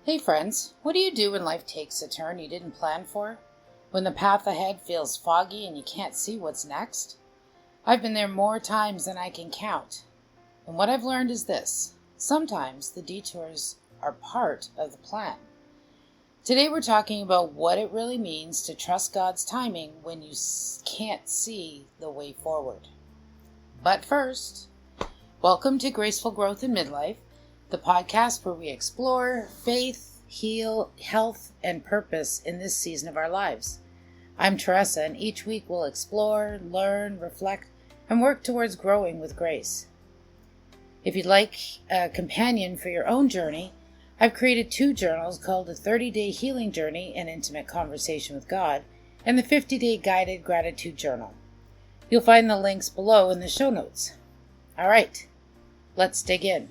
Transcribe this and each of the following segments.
Hey friends, what do you do when life takes a turn you didn't plan for? When the path ahead feels foggy and you can't see what's next? I've been there more times than I can count. And what I've learned is this: sometimes the detours are part of the plan. Today we're talking about what it really means to trust God's timing when you can't see the way forward. But first, welcome to Graceful Growth in Midlife, the podcast where we explore faith, heal, health, and purpose in this season of our lives. I'm Teresa, and each week we'll explore, learn, reflect, and work towards growing with grace. If you'd like a companion for your own journey, I've created 2 journals called the 30-Day Healing Journey and Intimate Conversation with God, and the 50-Day Guided Gratitude Journal. You'll find the links below in the show notes. All right, let's dig in.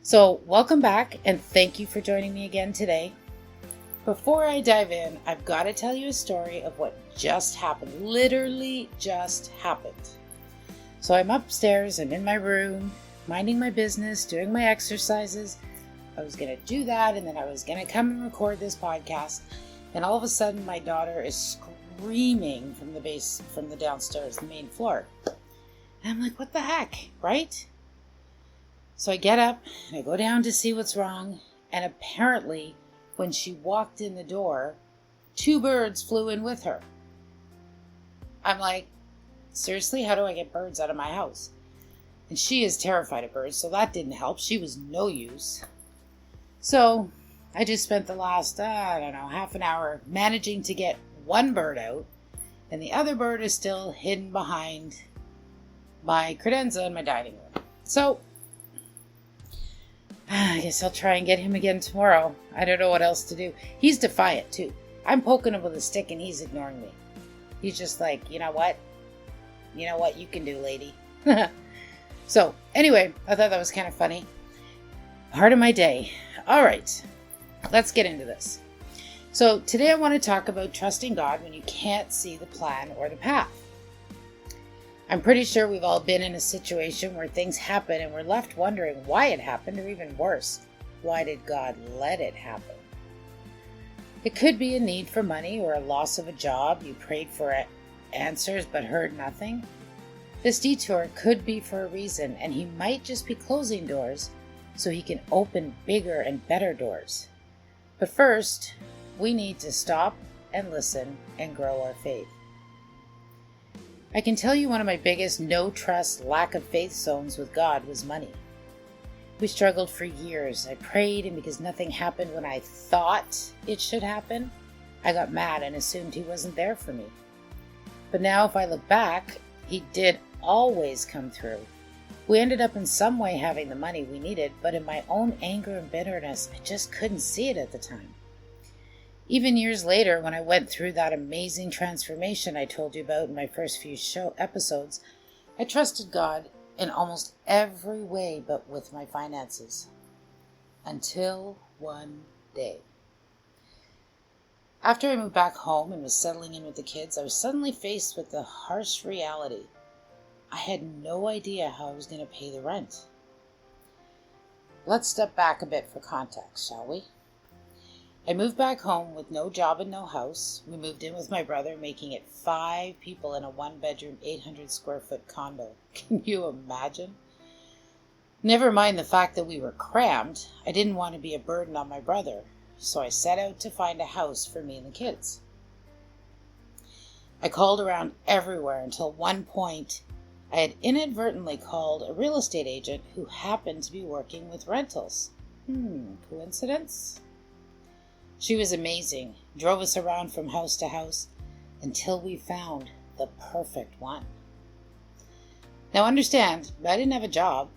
So, welcome back, and thank you for joining me again today. Before I dive in, I've got to tell you a story of what just happened, literally just happened. So I'm upstairs, I'm in my room, minding my business, doing my exercises. I was going to do that, and then I was going to come and record this podcast, and all of a sudden my daughter is screaming from the downstairs, the main floor. And I'm like, what the heck, right? So I get up and I go down to see what's wrong, and apparently when she walked in the door, 2 birds flew in with her. I'm like, seriously, how do I get birds out of my house? And she is terrified of birds, so that didn't help. She was no use. So I just spent the last, half an hour managing to get 1 bird out, and the other bird is still hidden behind my credenza in my dining room. So I guess I'll try and get him again tomorrow. I don't know what else to do. He's defiant too. I'm poking him with a stick and he's ignoring me. He's just like, you know what you can do, lady. So anyway, I thought that was kind of funny. Part of my day. All right, let's get into this. So today I want to talk about trusting God when you can't see the plan or the path. I'm pretty sure we've all been in a situation where things happen and we're left wondering why it happened, or even worse, why did God let it happen? It could be a need for money or a loss of a job. You prayed for answers but heard nothing. This detour could be for a reason, and he might just be closing doors so he can open bigger and better doors. But first, we need to stop and listen and grow our faith. I can tell you one of my biggest no trust, lack of faith zones with God was money. We struggled for years. I prayed, and because nothing happened when I thought it should happen, I got mad and assumed he wasn't there for me. But now if I look back, he did always come through. We ended up in some way having the money we needed, but in my own anger and bitterness, I just couldn't see it at the time. Even years later, when I went through that amazing transformation I told you about in my first few episodes, I trusted God in almost every way but with my finances. Until one day. After I moved back home and was settling in with the kids, I was suddenly faced with the harsh reality. I had no idea how I was going to pay the rent. Let's step back a bit for context, shall we? I moved back home with no job and no house. We moved in with my brother, making it 5 people in a 1-bedroom, 800 square foot condo. Can you imagine? Never mind the fact that we were crammed, I didn't want to be a burden on my brother, so I set out to find a house for me and the kids. I called around everywhere until one point I had inadvertently called a real estate agent who happened to be working with rentals. Coincidence? She was amazing, drove us around from house to house until we found the perfect one. Now understand, I didn't have a job,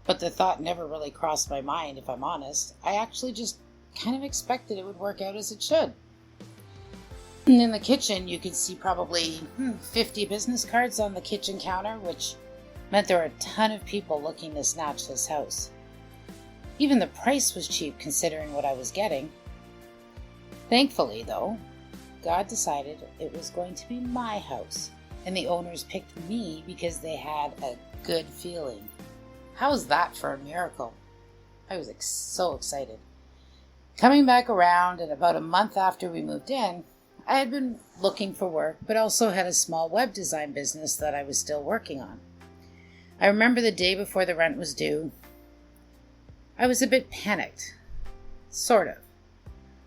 but the thought never really crossed my mind, if I'm honest. I actually just kind of expected it would work out as it should. And in the kitchen, you could see probably 50 business cards on the kitchen counter, which meant there were a ton of people looking to snatch this house. Even the price was cheap considering what I was getting. Thankfully, though, God decided it was going to be my house, and the owners picked me because they had a good feeling. How's that for a miracle? I was so excited. Coming back around, and about a month after we moved in, I had been looking for work, but also had a small web design business that I was still working on. I remember the day before the rent was due. I was a bit panicked, sort of,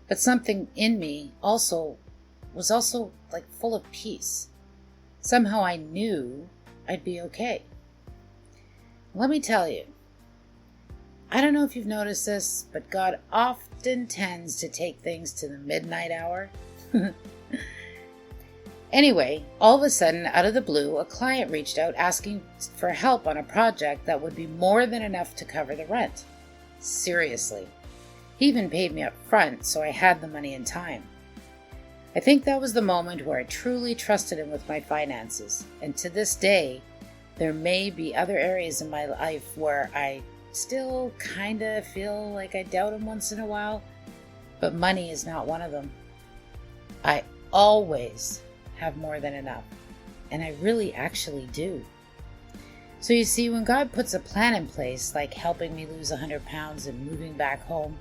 but something in me was also like full of peace. Somehow I knew I'd be okay. Let me tell you, I don't know if you've noticed this, but God often tends to take things to the midnight hour. Anyway, all of a sudden, out of the blue, a client reached out asking for help on a project that would be more than enough to cover the rent. Seriously. He even paid me up front, so I had the money in time. I think that was the moment where I truly trusted him with my finances, and to this day, there may be other areas in my life where I still kind of feel like I doubt him once in a while, but money is not one of them. I always have more than enough, and I really actually do. So you see, when God puts a plan in place, like helping me lose 100 pounds and moving back home,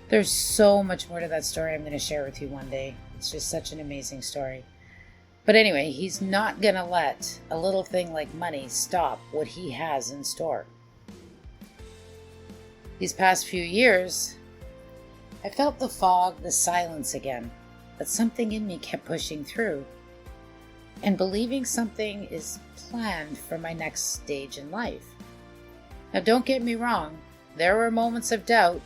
there's so much more to that story I'm going to share with you one day. It's just such an amazing story. But anyway, he's not going to let a little thing like money stop what he has in store. These past few years, I felt the fog, the silence again, but something in me kept pushing through and believing something is planned for my next stage in life. Now, don't get me wrong, there were moments of doubt,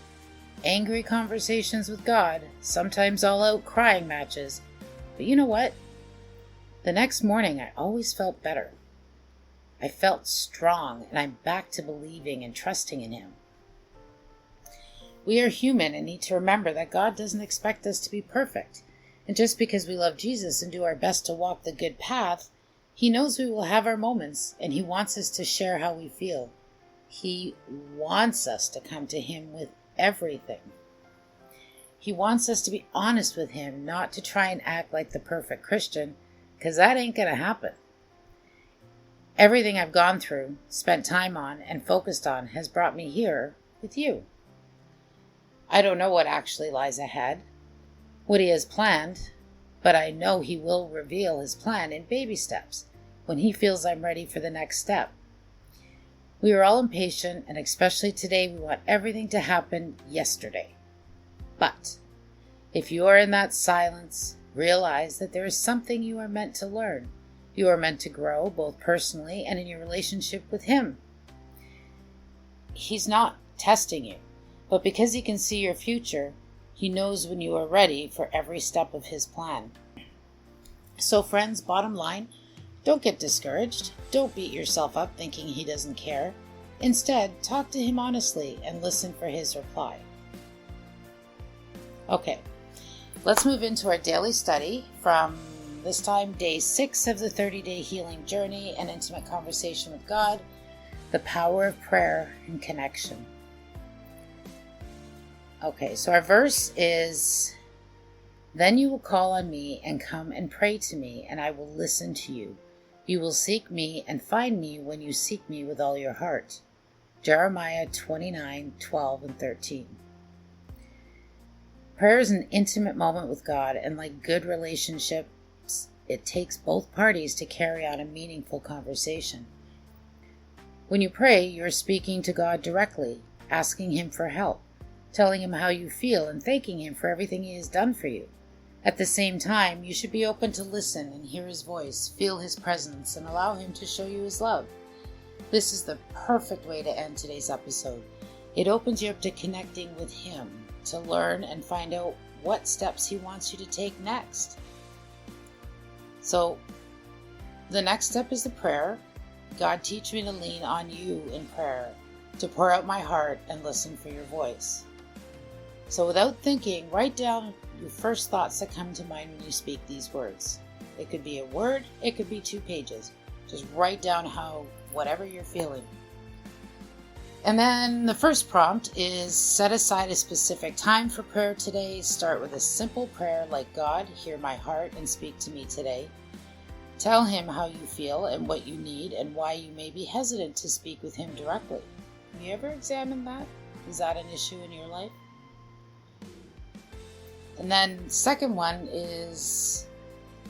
angry conversations with God, sometimes all-out crying matches, but you know what? The next morning, I always felt better. I felt strong, and I'm back to believing and trusting in Him. We are human and need to remember that God doesn't expect us to be perfect. And just because we love Jesus and do our best to walk the good path, He knows we will have our moments, and He wants us to share how we feel. He wants us to come to Him with everything. He wants us to be honest with Him, not to try and act like the perfect Christian, because that ain't going to happen. Everything I've gone through, spent time on, and focused on has brought me here with you. I don't know what actually lies ahead, what He has planned, but I know He will reveal His plan in baby steps when He feels I'm ready for the next step. We are all impatient, and especially today, we want everything to happen yesterday. But if you are in that silence, realize that there is something you are meant to learn. You are meant to grow, both personally and in your relationship with Him. He's not testing you, but because He can see your future, He knows when you are ready for every step of His plan. So friends, bottom line, don't get discouraged. Don't beat yourself up thinking He doesn't care. Instead, talk to Him honestly and listen for His reply. Okay, let's move into our daily study from this time, day 6 of the 30-day healing journey and intimate conversation with God, the power of prayer and connection. Okay, so our verse is, "Then you will call on me and come and pray to me, and I will listen to you. You will seek me and find me when you seek me with all your heart." Jeremiah 29:12 and 13. Prayer is an intimate moment with God, and like good relationships, it takes both parties to carry on a meaningful conversation. When you pray, you are speaking to God directly, asking Him for help, telling Him how you feel, and thanking Him for everything He has done for you. At the same time, you should be open to listen and hear His voice, feel His presence, and allow Him to show you His love. This is the perfect way to end today's episode. It opens you up to connecting with Him, to learn and find out what steps He wants you to take next. So, the next step is the prayer. God, teach me to lean on you in prayer, to pour out my heart and listen for your voice. So without thinking, write down your first thoughts that come to mind when you speak these words. It could be a word, it could be 2 pages. Just write down whatever you're feeling. And then the first prompt is set aside a specific time for prayer today. Start with a simple prayer like, "God, hear my heart and speak to me today." Tell Him how you feel and what you need and why you may be hesitant to speak with Him directly. Have you ever examined that? Is that an issue in your life? And then second one is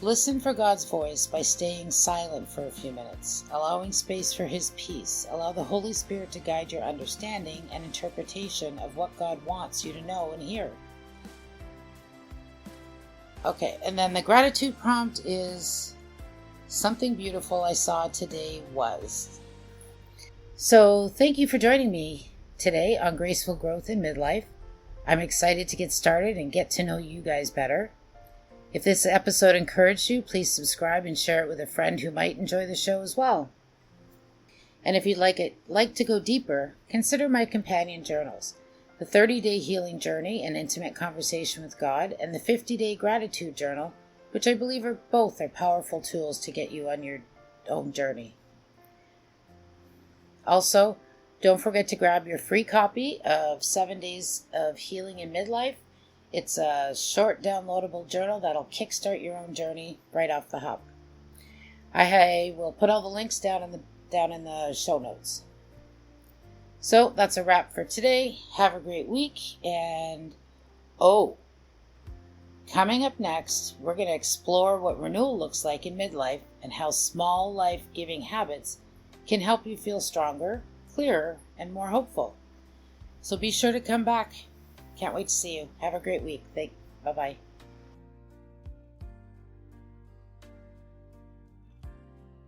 listen for God's voice by staying silent for a few minutes, allowing space for His peace. Allow the Holy Spirit to guide your understanding and interpretation of what God wants you to know and hear. Okay, and then the gratitude prompt is something beautiful I saw today was. So thank you for joining me today on Graceful Growth in Midlife. I'm excited to get started and get to know you guys better. If this episode encouraged you, please subscribe and share it with a friend who might enjoy the show as well. And if you'd like to go deeper, consider my companion journals, the 30-day healing journey and intimate conversation with God, and the 50-day gratitude journal, which I believe are powerful tools to get you on your own journey. Also, don't forget to grab your free copy of 7 Days of Healing in Midlife. It's a short downloadable journal that'll kickstart your own journey right off the hop. I will put all the links down in the show notes. So that's a wrap for today. Have a great week. And coming up next, we're going to explore what renewal looks like in midlife and how small life-giving habits can help you feel stronger, clearer, and more hopeful. So be sure to come back. Can't wait to see you. Have a great week. Bye-bye.